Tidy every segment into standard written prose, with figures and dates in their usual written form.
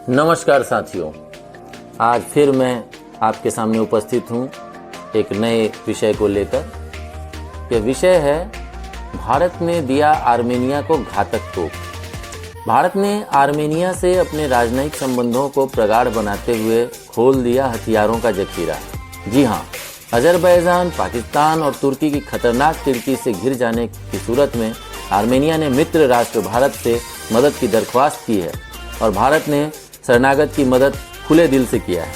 नमस्कार साथियों, आज फिर मैं आपके सामने उपस्थित हूँ एक नए विषय को लेकर। यह विषय है भारत ने दिया आर्मेनिया को घातक तोप। भारत ने आर्मेनिया से अपने राजनयिक संबंधों को प्रगाढ़ बनाते हुए खोल दिया हथियारों का जखीरा। जी हाँ, अजरबैजान, पाकिस्तान और तुर्की की खतरनाक तिड़की से घिर जाने की सूरत में आर्मेनिया ने मित्र राष्ट्र भारत से मदद की दरख्वास्त की है और भारत ने शरणागत की मदद खुले दिल से किया है।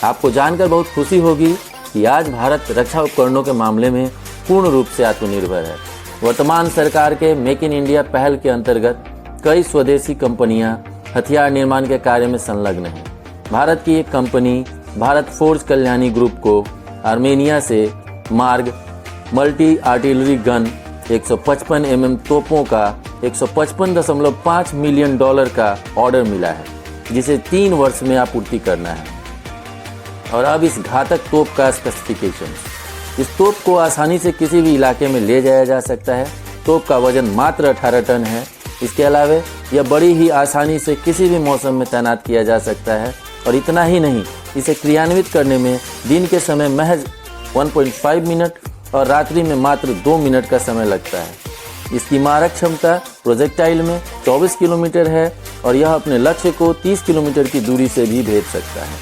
आपको जानकर बहुत खुशी होगी कि आज भारत रक्षा उपकरणों के मामले में पूर्ण रूप से आत्मनिर्भर है। वर्तमान सरकार के मेक इन इंडिया पहल के अंतर्गत कई स्वदेशी कंपनियां हथियार निर्माण के कार्य में संलग्न हैं। भारत की एक company Bharat forge Kalyani group को आर्मेनिया से मार्ग मल्टी आर्टिलरी गन 155 mm तोपों का $155.5 मिलियन का ऑर्डर मिला है, जिसे 3 वर्ष में आपूर्ति करना है। और अब इस घातक तोप का स्पेसिफिकेशन। इस तोप को आसानी से किसी भी इलाके में ले जाया जा सकता है। तोप का वजन मात्र 18 टन है। इसके अलावा यह बड़ी ही आसानी से किसी भी मौसम में तैनात किया जा सकता है। और इतना ही नहीं, इसे क्रियान्वित करने में दिन के समय महज 1.5 मिनट और रात्रि में मात्र 2 मिनट का समय लगता है। इसकी मारक क्षमता प्रोजेक्टाइल में 24 किलोमीटर है और यह अपने लक्ष्य को 30 किलोमीटर की दूरी से भी भेज सकता है।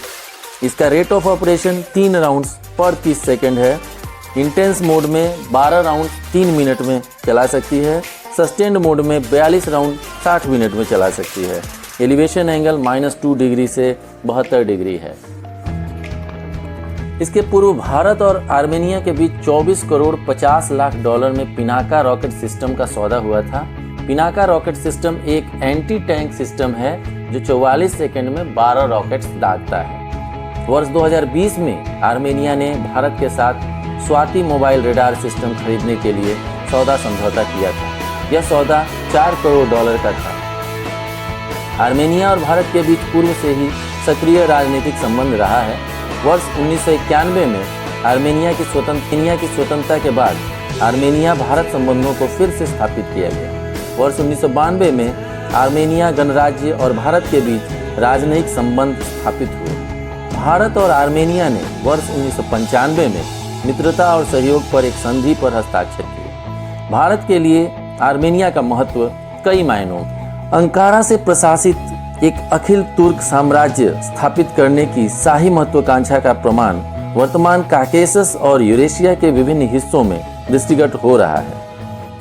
इसका रेट ऑफ ऑपरेशन 3 राउंड्स पर 30 सेकंड है। इंटेंस मोड में 12 राउंड 3 मिनट में चला सकती है। सस्टेन्ड मोड में 42 राउंड 60 मिनट में चला सकती है। एलिवेशन एंगल -2 डिग्री से 72 डिग्री है। इसके पूर्व भारत और आर्मेनिया के बीच 24 करोड़ 50 लाख डॉलर में पिनाका रॉकेट सिस्टम का सौदा हुआ था। पिनाका रॉकेट सिस्टम एक एंटी टैंक सिस्टम है जो 44 सेकंड में 12 रॉकेट्स दागता है। वर्ष 2020 में आर्मेनिया ने भारत के साथ स्वाति मोबाइल रेडार सिस्टम खरीदने के लिए सौदा समझौता किया था। यह सौदा $4 करोड़ का था। आर्मेनिया और भारत के बीच पूर्व से ही सक्रिय राजनीतिक संबंध रहा है। वर्ष 1991 में आर्मेनिया की स्वतंत्रता के बाद आर्मेनिया भारत संबंधों को फिर से स्थापित किया गया। वर्ष 1992 में आर्मेनिया गणराज्य और भारत के बीच राजनयिक संबंध स्थापित हुए। भारत और आर्मेनिया ने वर्ष 1995 में मित्रता और सहयोग पर एक संधि पर हस्ताक्षर किए। भारत के लिए आर्मेनिया का महत्व कई मायनों। अंकारा से प्रशासित एक अखिल तुर्क साम्राज्य स्थापित करने की शाही महत्वाकांक्षा का प्रमाण वर्तमान काकेशस और यूरेशिया के विभिन्न हिस्सों में दृष्टिगत हो रहा है।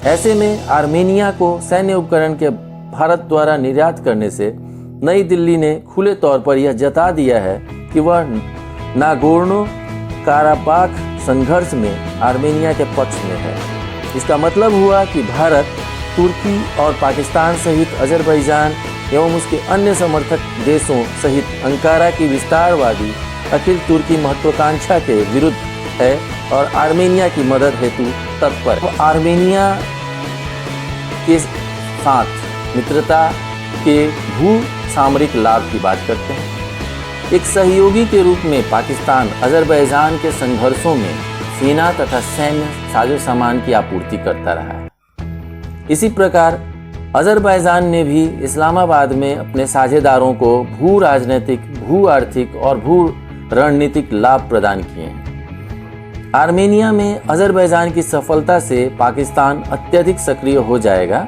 ऐसे में आर्मेनिया को सैन्य उपकरण के भारत द्वारा निर्यात करने से नई दिल्ली ने खुले तौर पर यह जता दिया है कि वह नागोर्नो काराबाख संघर्ष में आर्मेनिया के पक्ष में है। इसका मतलब हुआ कि भारत, तुर्की और पाकिस्तान सहित अजरबैजान एवं उसके अन्य समर्थक देशों सहित अंकारा की विस्तारवादी अखिल तुर्की महत्वाकांक्षा के विरुद्ध है और आर्मेनिया की मदद हेतु तत्पर है। आर्मेनिया के साथ मित्रता के भू सामरिक लाभ की बात करते हैं। एक सहयोगी के रूप में पाकिस्तान अजरबैजान के संघर्षों में सेना तथा सैन्य साजो सामान की आपूर्ति करता रहा है। इसी प्रकार अजरबैजान ने भी इस्लामाबाद में अपने साझेदारों को भू राजनीतिक, भू आर्थिक और भू रणनीतिक लाभ प्रदान किए हैं। आर्मेनिया में अजरबैजान की सफलता से पाकिस्तान अत्यधिक सक्रिय हो जाएगा,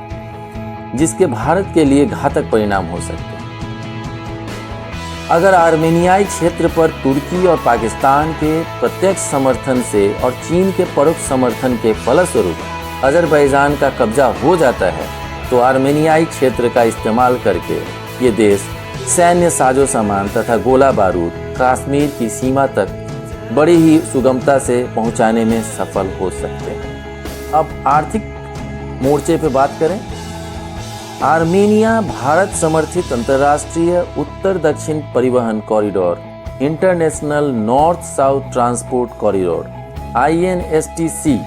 जिसके भारत के लिए घातक परिणाम हो सकते हैं। अगर आर्मेनियाई क्षेत्र पर तुर्की और पाकिस्तान के प्रत्यक्ष समर्थन से और चीन के परोक्ष समर्थन के फलस्वरूप अजरबैजान का कब्जा हो जाता है, तो आर्मेनियाई क्षेत्र का इस्तेमाल करके ये देश सैन्य साजो सामान तथा गोला बारूद कश्मीर की सीमा तक बड़ी ही सुगमता से पहुंचाने में सफल हो सकते हैं। अब आर्थिक मोर्चे पे बात करें। आर्मेनिया भारत समर्थित अंतर्राष्ट्रीय उत्तर दक्षिण परिवहन corridor, international north south transport corridor INSTC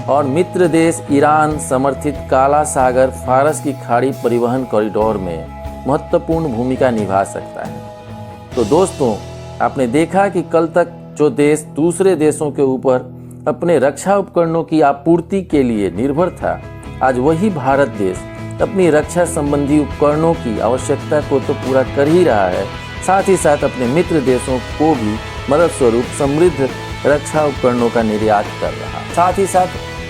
और मित्र देश ईरान समर्थित काला सागर फारस की खाड़ी परिवहन कॉरिडोर में महत्वपूर्ण भूमिका निभा सकता है। तो दोस्तों, आपने देखा कि कल तक जो देश दूसरे देशों के ऊपर अपने रक्षा उपकरणों की आपूर्ति के लिए निर्भर था, आज वही भारत देश अपनी रक्षा संबंधी उपकरणों की आवश्यकता को तो पूरा कर ही रहा है, साथ ही साथ अपने मित्र देशों को भी मदद स्वरूप समृद्ध रक्षा उपकरणों का निर्यात कर रहा है। साथ ही साथ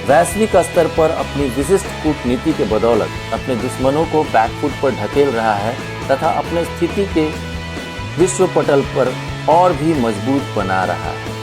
वैश्विक स्तर पर अपनी विशिष्ट कूटनीति के बदौलत अपने दुश्मनों को बैकफुट पर ढकेल रहा है तथा अपने स्थिति के विश्व पटल पर और भी मजबूत बना रहा है।